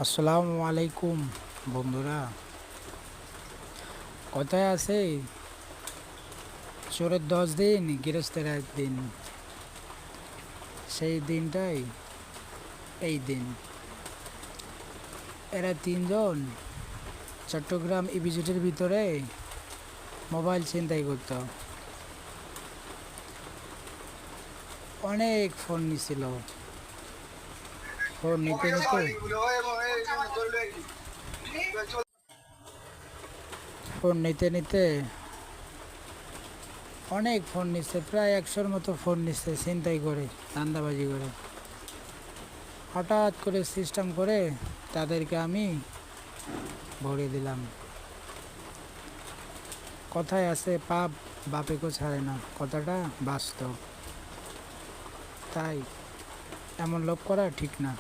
আসসালামু আলাইকুম বন্ধুরা। কথায় আছে চোরের 10 দিন গৃহস্থের একদিন। সেই দিনটাই এই দিন। এরা তিনজন চট্টগ্রাম ইপিজেডের ভিতরে মোবাইল ছিনতাই করত। অনেক ফোন নিছিল। ফোন নিতে নিতে ফোন নিতে নিতে অনেক ফোন নিচ্ছে, প্রায় 100-র মতো ফোন নিচ্ছে ছিনতাই করে, ধান্দাবাজি করে। হঠাৎ করে সিস্টেম করে তাদেরকে আমি ভরিয়ে দিলাম। কথায় আছে পাপ বাপেকেও ছাড়ে না, কথাটা বাস্তব। তাই এমন লোভ করা ঠিক না।